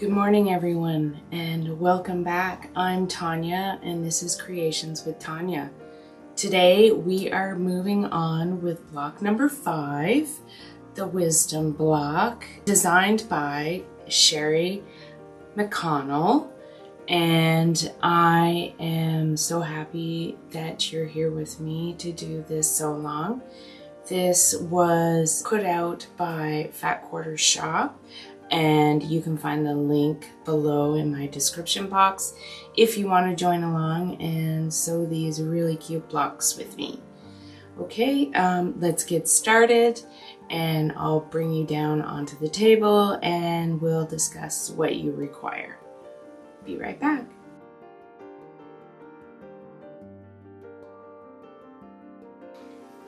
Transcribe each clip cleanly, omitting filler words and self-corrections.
Good morning everyone and welcome back. I'm Tanya and this is Creations with Tanya. Today we are moving on with block number 5, the Wisdom block, designed by Sherry McConnell, and I am so happy that you're here with me to do this so long. This was put out by Fat Quarters Shop, and you can find the link below in my description box if you want to join along and sew these really cute blocks with me. Okay, let's get started, and I'll bring you down onto the table and we'll discuss what you require. Be right back.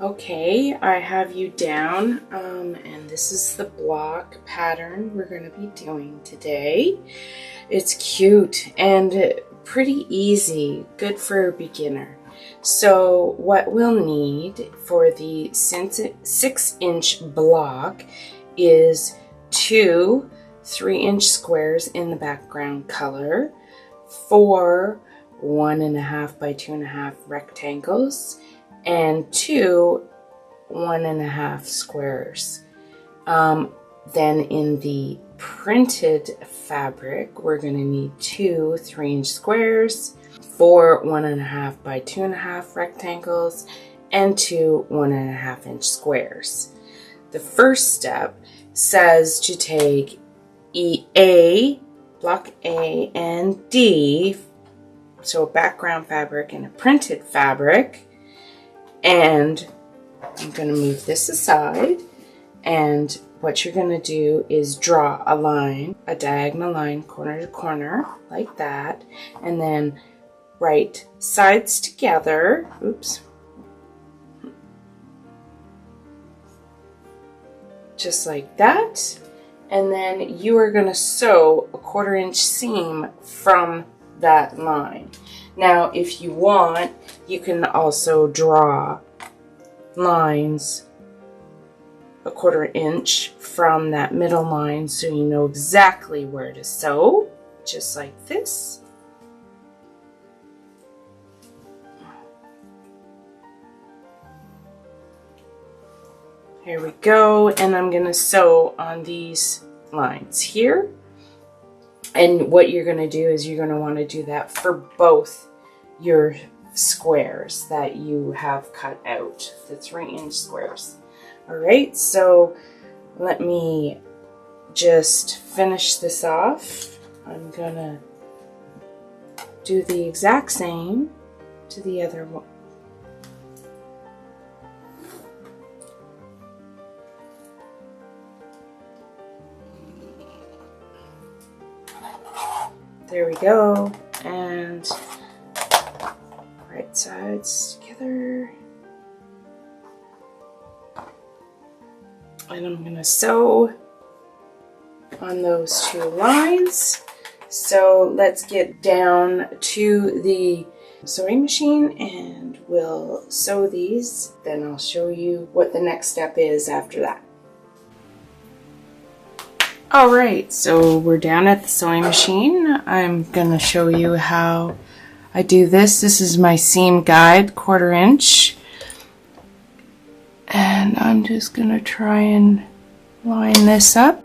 Okay, I have you down, and this is the block pattern we're going to be doing today. It's cute and pretty easy, good for a beginner. So what we'll need for the 6-inch block is 2 3-inch squares in the background color, 4 1.5 by 2.5 rectangles, and 2 1.5 squares. Then in the printed fabric, we're going to need 2 3-inch squares, 4 1.5 by 2.5 rectangles, and 2 1.5-inch squares. The first step says to take block A and D, so background fabric and a printed fabric, and I'm going to move this aside, and what you're going to do is draw a line, a diagonal line corner to corner like that, and then write sides together, just like that, and then you are going to sew a 1/4-inch seam from that line. Now if you want, you can also draw lines a 1/4 inch from that middle line so you know exactly where to sew, just like this. Here we go, and I'm going to sew on these lines here. And what you're going to do is you're going to want to do that for both your squares that you have cut out, the 3-inch squares. Alright, so let me just finish this off. I'm going to do the exact same to the other one. There we go, and right sides together, and I'm going to sew on those 2 lines. So let's get down to the sewing machine and we'll sew these, then I'll show you what the next step is after that. Alright, so we're down at the sewing machine. I'm going to show you how I do this. This is my seam guide, 1/4 inch. And I'm just going to try and line this up.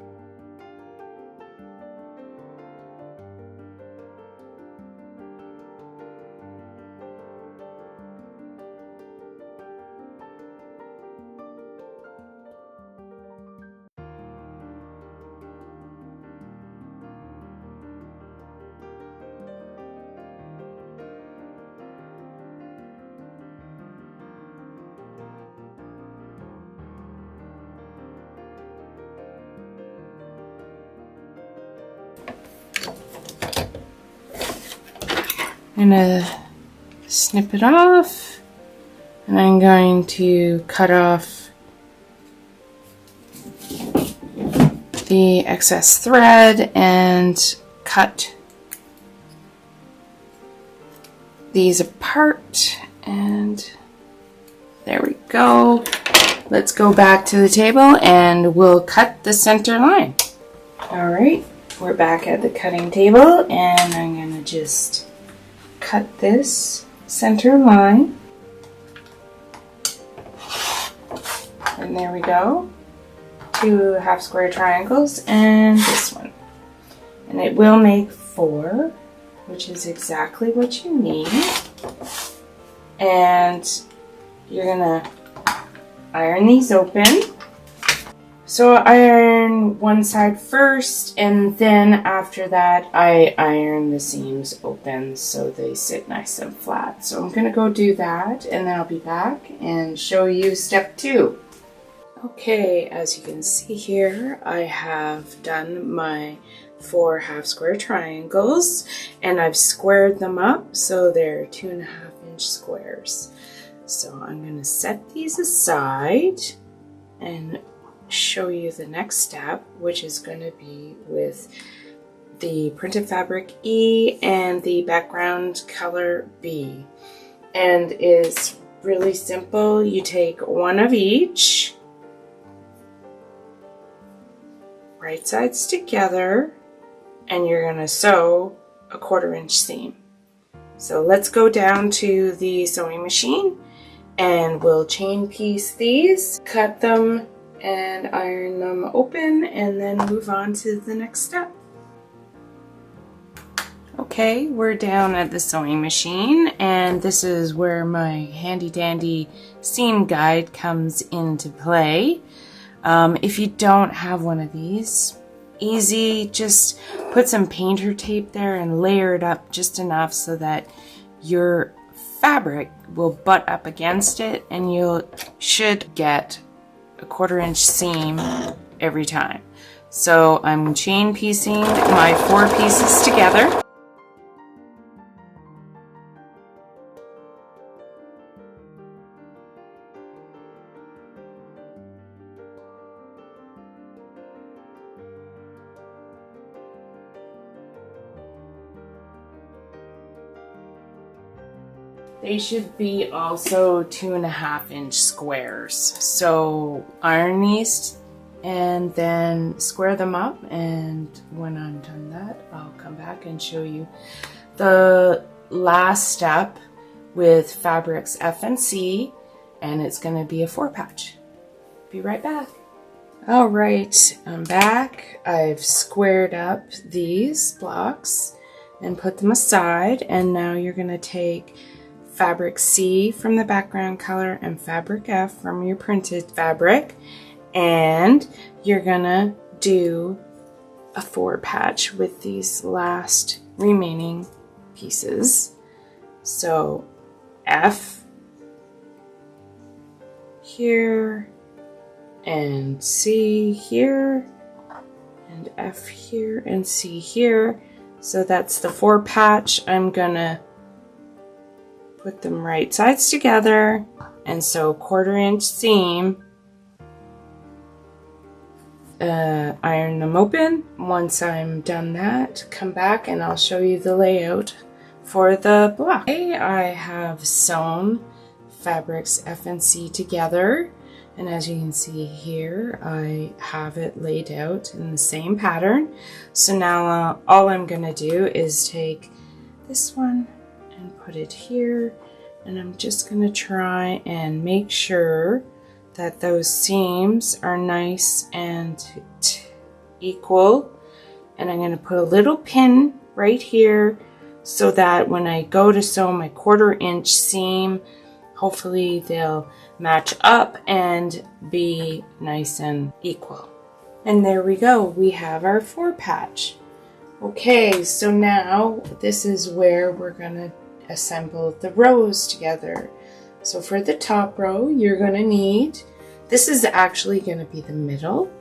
I'm going to snip it off, and I'm going to cut off the excess thread and cut these apart, and there we go. Let's go back to the table and we'll cut the center line. All right, We're back at the cutting table, and I'm going to just cut this center line. And there we go. 2 half square triangles and this one. And it will make 4, which is exactly what you need. And you're gonna iron these open. So I iron one side first, and then after that I iron the seams open so they sit nice and flat. So I'm gonna go do that, and then I'll be back and show you step 2. Okay, as you can see here, I have done my 4 half square triangles, and I've squared them up so they're 2.5-inch squares. So I'm going to set these aside and show you the next step, which is going to be with the printed fabric E and the background color B. And it's really simple. You take one of each, right sides together, and you're going to sew a 1/4-inch seam. So let's go down to the sewing machine and we'll chain piece these, cut them and iron them open, and then move on to the next step. Okay, we're down at the sewing machine, and this is where my handy dandy seam guide comes into play. If you don't have one of these, easy, just put some painter tape there and layer it up just enough so that your fabric will butt up against it, and you should get a 1/4-inch seam every time. So I'm chain piecing my 4 pieces together. They should be also 2.5-inch squares. So iron these and then square them up, and when I'm done that, I'll come back and show you the last step with fabrics F and C, and it's going to be a 4-patch. Be right back. All right, I'm back. I've squared up these blocks and put them aside, and now you're going to take fabric C from the background color and fabric F from your printed fabric, and you're gonna do a 4-patch with these last remaining pieces. So F here and C here and F here and C here. So that's the 4-patch. I'm gonna put them right sides together and sew 1/4-inch seam, iron them open. Once I'm done that, come back and I'll show you the layout for the block. Okay, I have sewn fabrics F and C together, and as you can see here, I have it laid out in the same pattern. So now all I'm gonna do is take this one and put it here, and I'm just going to try and make sure that those seams are nice and equal, and I'm going to put a little pin right here so that when I go to sew my 1/4-inch seam, hopefully they'll match up and be nice and equal. And there we go, we have our 4-patch. Okay, so now this is where we're going to assemble the rows together. So for the top row, you're going to need, this is actually going to be the middle.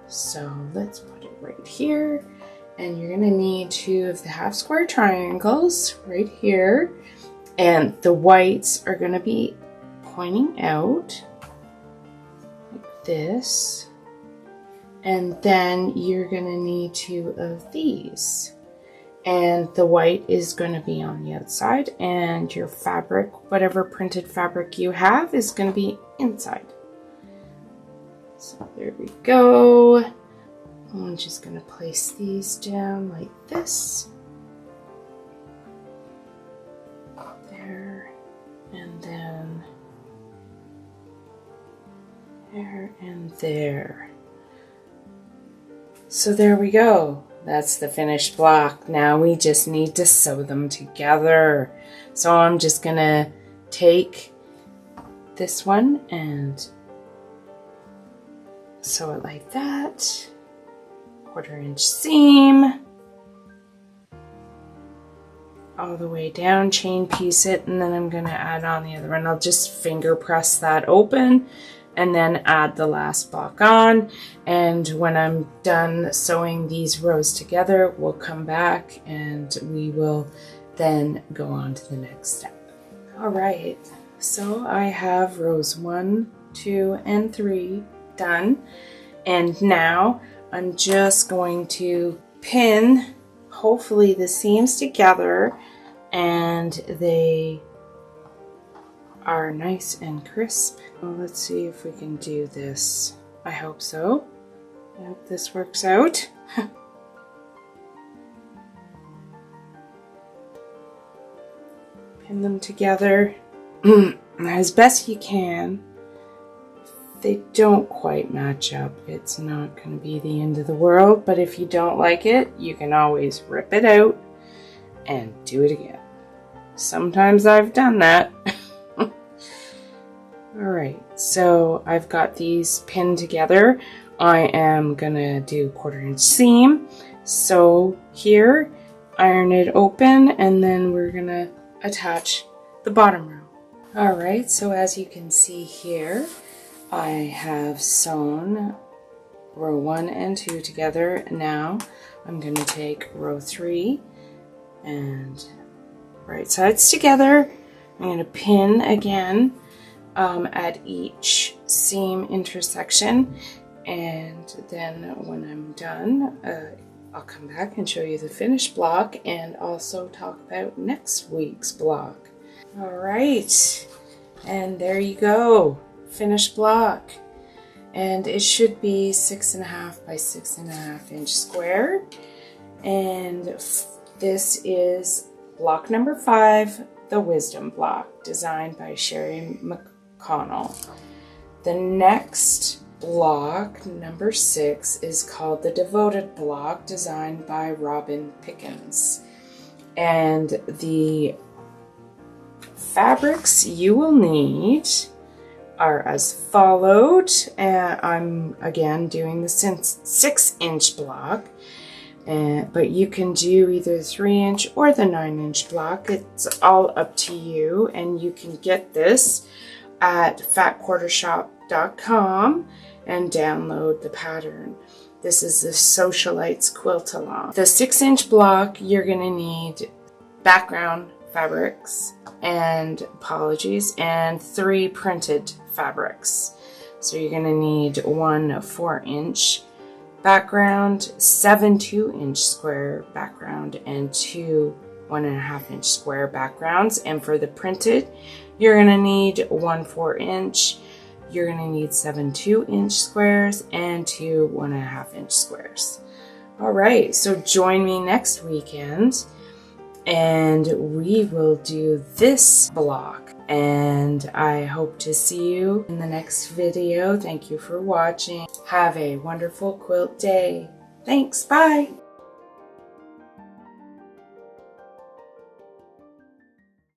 So let's put it right here. And you're going to need 2 of the half square triangles right here. And the whites are going to be pointing out like this. And then you're going to need 2 of these. And the white is going to be on the outside, and your fabric, whatever printed fabric you have, is going to be inside. So there we go. I'm just going to place these down like this. There, and then there and there. So there we go. That's the finished block. Now we just need to sew them together. So I'm just going to take this one and sew it like that. 1/4 inch seam all the way down, chain piece it, and then I'm going to add on the other one. I'll just finger press that open and then add the last block on. And when I'm done sewing these rows together, we'll come back and we will then go on to the next step. All right, so I have rows 1, 2, and 3 done. And now I'm just going to pin, hopefully, the seams together and they are nice and crisp. Well, let's see if we can do this. I hope so. I hope this works out. Pin them together as best you can. If they don't quite match up, it's not going to be the end of the world, but if you don't like it, you can always rip it out and do it again. Sometimes I've done that. Alright, so I've got these pinned together. I am gonna do 1/4 inch seam, sew here, iron it open, and then we're gonna attach the bottom row. Alright, so as you can see here, I have sewn row 1 and 2 together. Now I'm gonna take row 3 and right sides together. I'm gonna pin again at each seam intersection, and then when I'm done, I'll come back and show you the finished block and also talk about next week's block. All right, and there you go, finished block, and it should be 6.5 by 6.5 inch square, and this is block number 5, the Wisdom block, designed by Sherry McConnell. The next block, number 6, is called the Devoted block, designed by Robin Pickens. And the fabrics you will need are as followed. I'm again doing the 6-inch block. But you can do either the 3-inch or the 9-inch block. It's all up to you, and you can get this at fatquartershop.com and download the pattern. This is the Sewcialites Quilt along. The 6-inch block, you're going to need background fabrics and 3 printed fabrics. So you're going to need 1 4-inch background, 7 2-inch square background, and 2 1.5-inch square backgrounds. And for the printed, you're going to need 1 4-inch, you're going to need 7 2-inch squares, and 2 1.5-inch squares. All right, so join me next weekend and we will do this block. And I hope to see you in the next video. Thank you for watching. Have a wonderful quilt day. Thanks, bye.